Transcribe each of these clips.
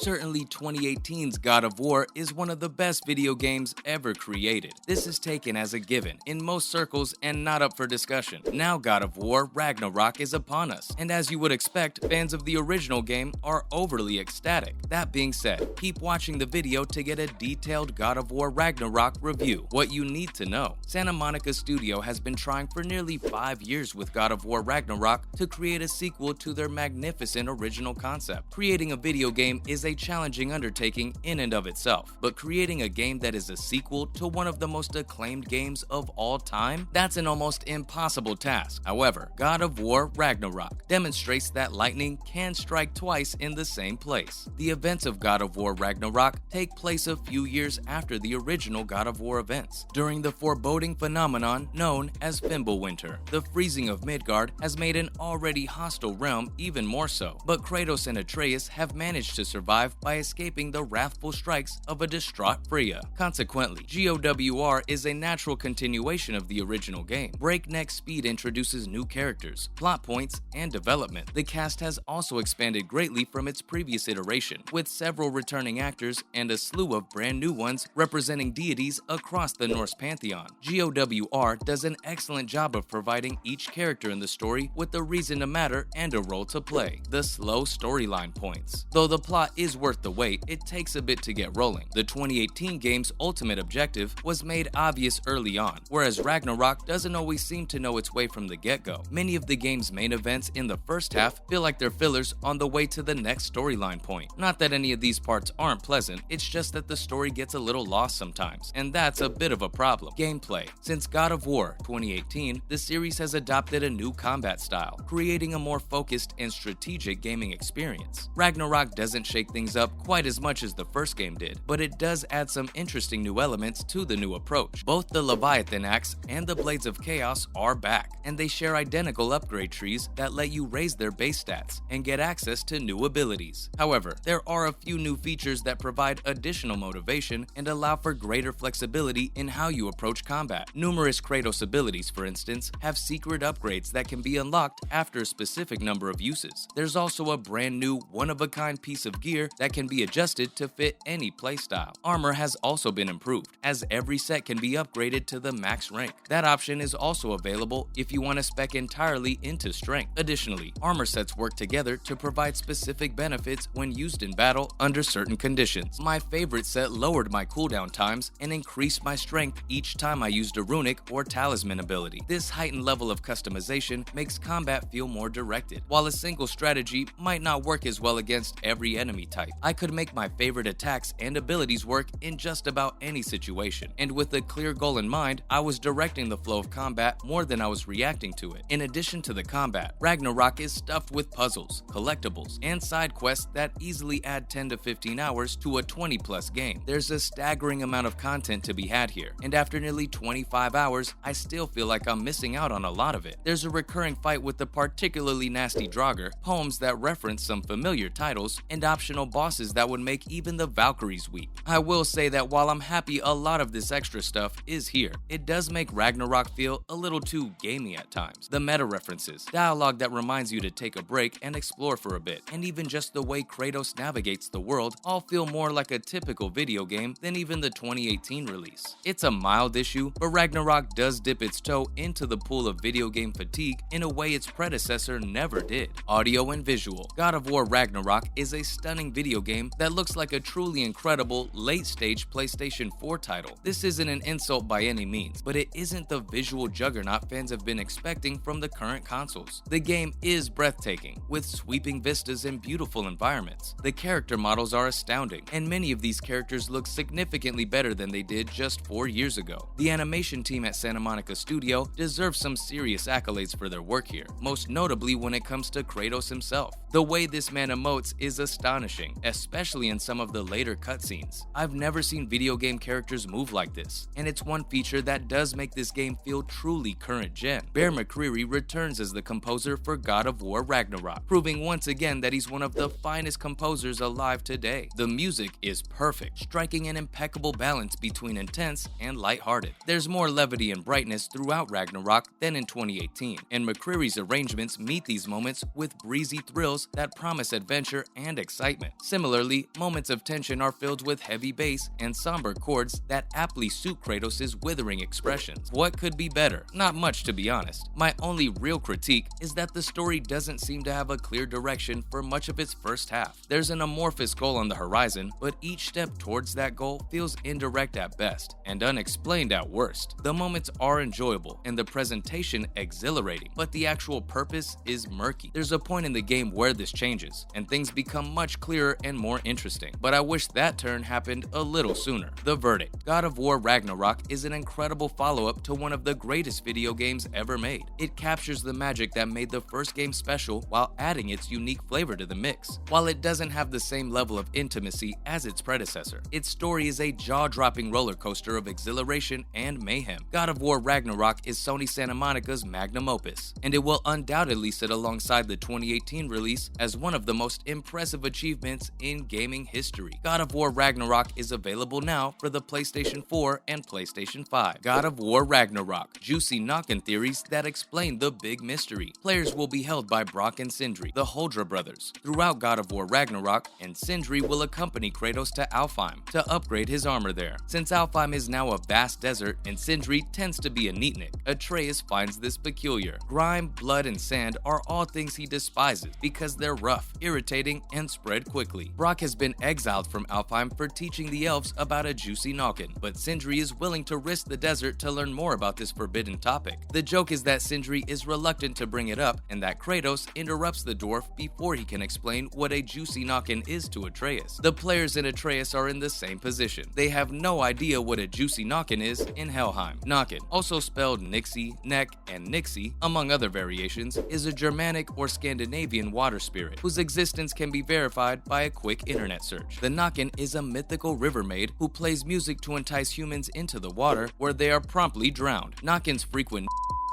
Certainly 2018's God of War is one of the best video games ever created. This is taken as a given in most circles and not up for discussion. Now God of War Ragnarok is upon us, and as you would expect, fans of the original game are overly ecstatic. That being said, keep watching the video to get a detailed God of War Ragnarok review. What you need to know: Santa Monica Studio has been trying for nearly 5 years with God of War Ragnarok to create a sequel to their magnificent original concept. Creating a video game is a challenging undertaking in and of itself, but creating a game that is a sequel to one of the most acclaimed games of all time? That's an almost impossible task. However, God of War Ragnarok demonstrates that lightning can strike twice in the same place. The events of God of War Ragnarok take place a few years after the original God of War events, during the foreboding phenomenon known as Fimbulwinter. The freezing of Midgard has made an already hostile realm even more so, but Kratos and Atreus have managed to survive by escaping the wrathful strikes of a distraught Freya. Consequently, GOWR is a natural continuation of the original game. Breakneck speed introduces new characters, plot points, and development. The cast has also expanded greatly from its previous iteration, with several returning actors and a slew of brand new ones representing deities across the Norse pantheon. GOWR does an excellent job of providing each character in the story with a reason to matter and a role to play. The slow storyline points. Though the plot is worth the wait, it takes a bit to get rolling. The 2018 game's ultimate objective was made obvious early on, whereas Ragnarok doesn't always seem to know its way from the get-go. Many of the game's main events in the first half feel like they're fillers on the way to the next storyline point. Not that any of these parts aren't pleasant, it's just that the story gets a little lost sometimes, and that's a bit of a problem. Gameplay. Since God of War 2018, the series has adopted a new combat style, creating a more focused and strategic gaming experience. Ragnarok doesn't shake things up quite as much as the first game did, but it does add some interesting new elements to the new approach. Both the Leviathan Axe and the Blades of Chaos are back, and they share identical upgrade trees that let you raise their base stats and get access to new abilities. However, there are a few new features that provide additional motivation and allow for greater flexibility in how you approach combat. Numerous Kratos abilities, for instance, have secret upgrades that can be unlocked after a specific number of uses. There's also a brand new, one-of-a-kind piece of gear that can be adjusted to fit any playstyle. Armor has also been improved, as every set can be upgraded to the max rank. That option is also available if you want to spec entirely into strength. Additionally, armor sets work together to provide specific benefits when used in battle under certain conditions. My favorite set lowered my cooldown times and increased my strength each time I used a runic or talisman ability. This heightened level of customization makes combat feel more directed. While a single strategy might not work as well against every enemy type, I could make my favorite attacks and abilities work in just about any situation. And with a clear goal in mind, I was directing the flow of combat more than I was reacting to it. In addition to the combat, Ragnarok is stuffed with puzzles, collectibles, and side quests that easily add 10 to 15 hours to a 20+ game. There's a staggering amount of content to be had here, and after nearly 25 hours, I still feel like I'm missing out on a lot of it. There's a recurring fight with the particularly nasty Draugr, poems that reference some familiar titles, and optional bosses that would make even the Valkyries weep. I will say that while I'm happy a lot of this extra stuff is here, it does make Ragnarok feel a little too gamey at times. The meta references, dialogue that reminds you to take a break and explore for a bit, and even just the way Kratos navigates the world all feel more like a typical video game than even the 2018 release. It's a mild issue, but Ragnarok does dip its toe into the pool of video game fatigue in a way its predecessor never did. Audio and visual. God of War Ragnarok is a stunning video game that looks like a truly incredible late-stage PlayStation 4 title. This isn't an insult by any means, but it isn't the visual juggernaut fans have been expecting from the current consoles. The game is breathtaking, with sweeping vistas and beautiful environments. The character models are astounding, and many of these characters look significantly better than they did just 4 years ago. The animation team at Santa Monica Studio deserves some serious accolades for their work here, most notably when it comes to Kratos himself. The way this man emotes is astonishing, especially in some of the later cutscenes. I've never seen video game characters move like this, and it's one feature that does make this game feel truly current gen. Bear McCreary returns as the composer for God of War Ragnarok, proving once again that he's one of the finest composers alive today. The music is perfect, striking an impeccable balance between intense and lighthearted. There's more levity and brightness throughout Ragnarok than in 2018, and McCreary's arrangements meet these moments with breezy thrills that promise adventure and excitement. Similarly, moments of tension are filled with heavy bass and somber chords that aptly suit Kratos' withering expressions. What could be better? Not much, to be honest. My only real critique is that the story doesn't seem to have a clear direction for much of its first half. There's an amorphous goal on the horizon, but each step towards that goal feels indirect at best and unexplained at worst. The moments are enjoyable and the presentation exhilarating, but the actual purpose is murky. There's a point in the game where this changes, and things become much clearer and more interesting, but I wish that turn happened a little sooner. The verdict: God of War Ragnarok is an incredible follow-up to one of the greatest video games ever made. It captures the magic that made the first game special while adding its unique flavor to the mix. While it doesn't have the same level of intimacy as its predecessor, its story is a jaw-dropping roller coaster of exhilaration and mayhem. God of War Ragnarok is Sony Santa Monica's magnum opus, and it will undoubtedly sit alongside the 2018 release as one of the most impressive achievements in gaming history. God of War Ragnarok is available now for the PlayStation 4 and PlayStation 5. God of War Ragnarok: juicy knock-in theories that explain the big mystery. Players will be held by Brok and Sindri, the Huldra brothers, throughout God of War Ragnarok, and Sindri will accompany Kratos to Alfheim to upgrade his armor there. Since Alfheim is now a vast desert and Sindri tends to be a neatnik, Atreus finds this peculiar. Grime, blood, and sand are all things he despises because they're rough, irritating, and spread quickly. Brok has been exiled from Alfheim for teaching the elves about a juicy noggin, but Sindri is willing to risk the desert to learn more about this forbidden topic. The joke is that Sindri is reluctant to bring it up and that Kratos interrupts the dwarf before he can explain what a juicy noggin is to Atreus. The players in Atreus are in the same position. They have no idea what a juicy noggin is in Helheim. Noggin, also spelled Nixie, Neck, and Nixie, among other variations, is a Germanic or Scandinavian water spirit whose existence can be verified by a quick internet search. The Noggin is a mythical river maid who plays music to entice humans into the water, where they are promptly drowned. Noggin's frequent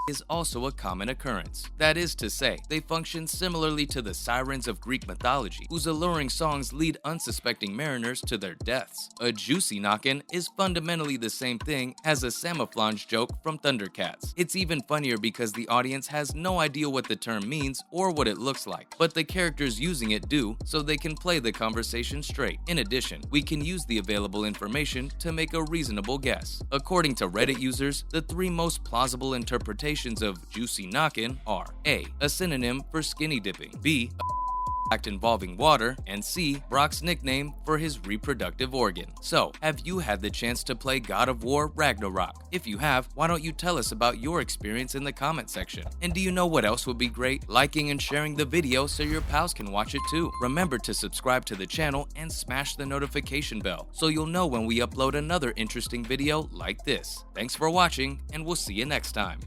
is also a common occurrence. That is to say, they function similarly to the sirens of Greek mythology, whose alluring songs lead unsuspecting mariners to their deaths. A juicy noggin is fundamentally the same thing as a camouflage joke from Thundercats. It's even funnier because the audience has no idea what the term means or what it looks like, but the characters using it do, so they can play the conversation straight. In addition, we can use the available information to make a reasonable guess. According to Reddit users, the three most plausible interpretations of juicy noggin are: A, a synonym for skinny dipping; B, a act involving water; and C, Brok's nickname for his reproductive organ. So, have you had the chance to play God of War Ragnarok? If you have, why don't you tell us about your experience in the comment section? And do you know what else would be great? Liking and sharing the video so your pals can watch it too. Remember to subscribe to the channel and smash the notification bell so you'll know when we upload another interesting video like this. Thanks for watching, and we'll see you next time.